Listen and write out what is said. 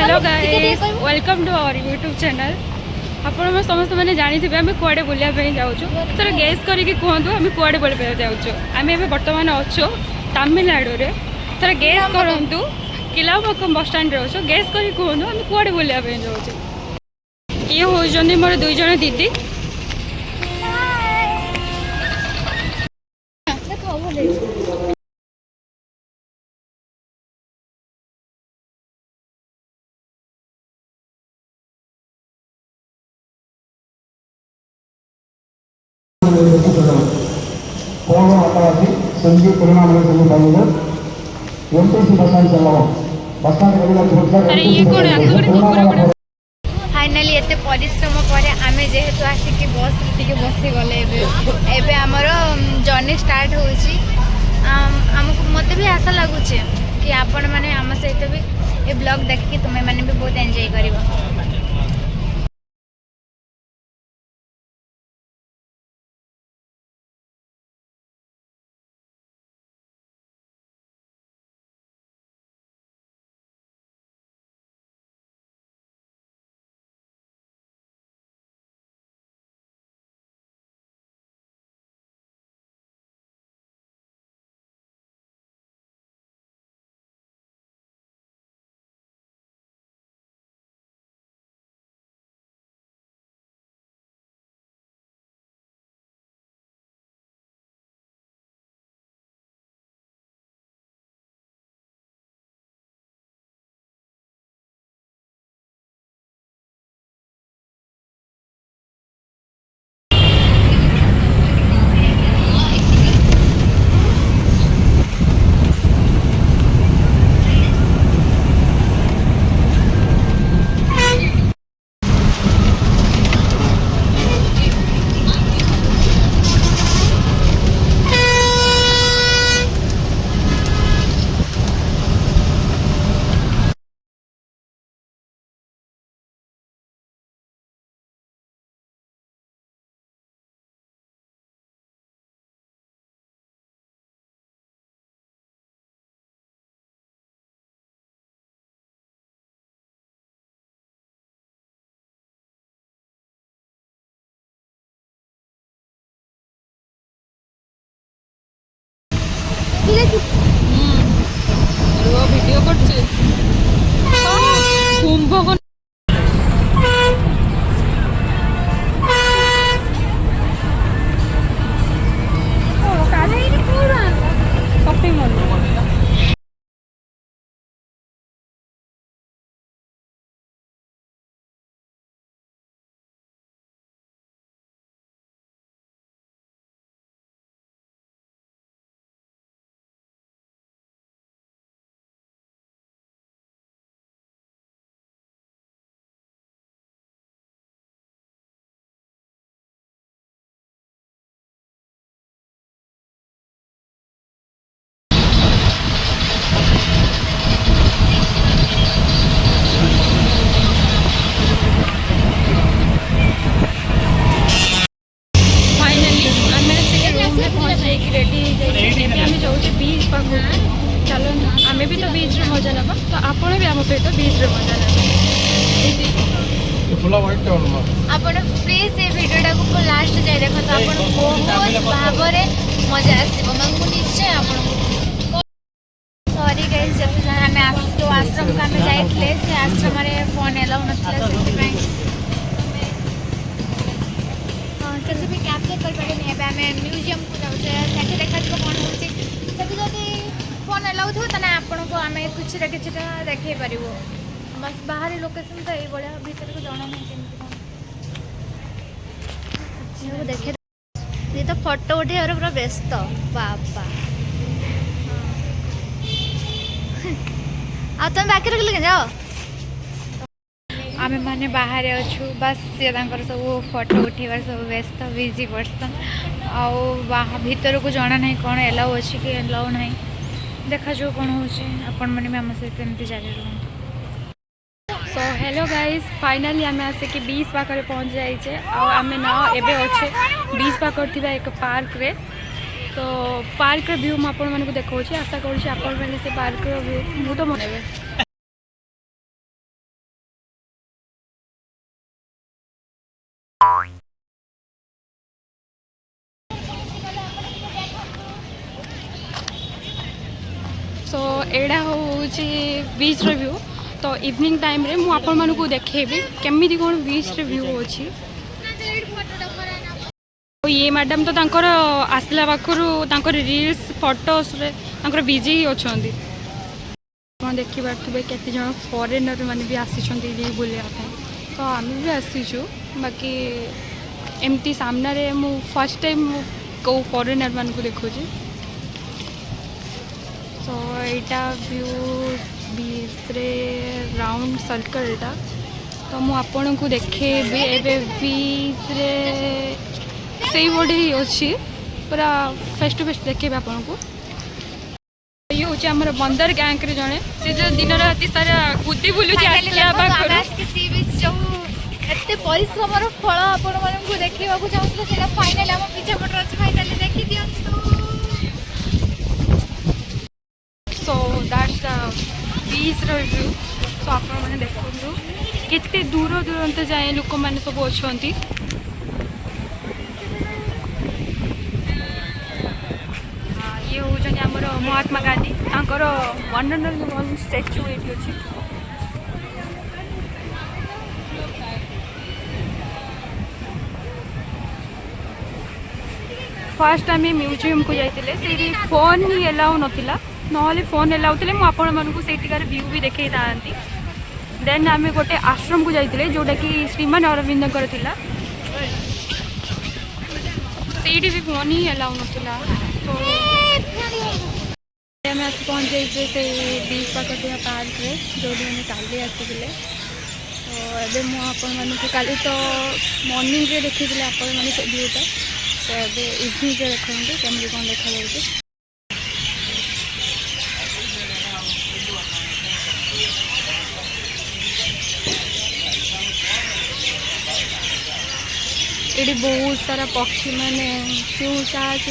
Hello guys welcome to our YouTube channel. आपण समस्त मैंने जानी थे आम कुआडे बुलाया जाऊँ थोड़ा गेस करके कहतु आम कुआडे बुलाया जाऊँ। आम ए बर्तमान अच्छु तमिलनाडु रे थोड़ा गेस करूँ किलामकम बस स्टैंड अच्छो गेस करके कहतु आम कुआडे बुलाया जाऊँ। ये होती मोर दुई जन दीदी போகணும் அட்டவாசி செஞ்சு திருவண்ணாமலை செல்லும் பயணிகள் எம்டிசி பஸ் ஸ்டாண்ட் செல்லவும் बस स्टांड फाइनाली एत परिश्रम पर आम जेहेतु आसिक बस टे बसी गले एबे आमर जर्नी स्टार्ट होमको मत भी आशा लगुच कि आपण मैंने आम सहित भी ये ब्लॉग देखिए तुम्हें मैंने भी बहुत एंजॉय कर। वीडियो कर कुंभ चलो आम भी तो बीच रे मजा ना तो आपण भी आम सहित बीच रे मजा आपण प्लीज ये वीडियो को लास्ट जाए देखो तो आपण बहुत भाव मजा आसो निश्चय आपको सॉरी गाइस जब आम आश्रम को आम जाइए से आश्रम फोन एलाउ नाला से किसी भी कैप्चर कर पारे आम म्यूजियम को जाऊे देखा कौन हो फोन एलाउ थो आपन को आम कुछ देखे पार बस बाहर लोकेशन तो ये भीतर को जाना नहीं देखे ये तो फोटो उठे पूरा व्यस्त बाबा आ तुम बाकी रख ले जाओ आम मैंने बाहर अच्छु बस सी सब फोटो उठेबार सब व्यस्त बिजी पर्सन आ भीतर को जाना नहीं कौन एलाउ अच्छी कि एलाउ नहीं देखा जो कौन हो आम सहित एमती जारी रुहतु। सो हेलो गाइस फाइनाली आम आसिक बीच पाखे पहुँच जाइए आम न एबे अच्छे बीच पाखर एक पार्क रे तो पार्क व्यू मुझे देखा आशा करुँच आपण मैंने से पार्क व्यू मुझे मन एड़ा हूँ बीच व्यू तो इवनिंग टाइम रे मु आपण मानकु देखेबी केमिति कोन बीच रे व्यू अछि। तो ये मैडम तो तांकर आसला पाखरु तांकर रील्स फोटोस रे तांकर बिजी ही अछंती। आपण देखि बाथबे केते जण फॉरेनर माने भी आसीछंती ली बुलिया ପାଇଁ तो आम भी आसीछु बाकी एमती सामने रे मु फर्स्ट टाइम को फॉरेनर मान को देखुची। तो यहाँ व्यू बीच रे राउंड सर्कल टा तो मु आपण को देखेबी एबे बीच रे से बड़े ही अच्छी पूरा फेस टू फेस देखेबे आपण को। ये हूँ आम बंदर गैंग रे जड़े से जो दिन राति सारा कूदी बुलूची आसला एते परिश्रमर फल आपण मानकु देखिबा को चाहूत सेला फाइनल हम पीछे पटर अछि फाइनल देखि दियंतु। So that's the beach view. So आपण माने देखंतु केते दूर दूरंत जाए लोक माने सब अछंती। ये हूँ आमर महात्मा गांधी तांकर वन स्टैच्यू ये अच्छी। फास्ट आम म्यूजियम को जाइए से फोन ही एलाउ नाला ना फोन एलाउ थे मुझे व्यू भी देखई था। देन आम गोटे आश्रम को जाइए जोटा कि श्रीमान अरविंद थिला से भी फोन ही एलाउ नाला। तो आम आस पहुँच जाइए से बीच पाख पार्क रे जो काली आसते। तो ये मुझे काली तो मॉर्निंग रे देखी आपण मैंने से व्यूटा तो ये इवनिंग देखते केमती कौन देखा जाए। ये बहुत सारा पक्षी मैंने चूँ चाँ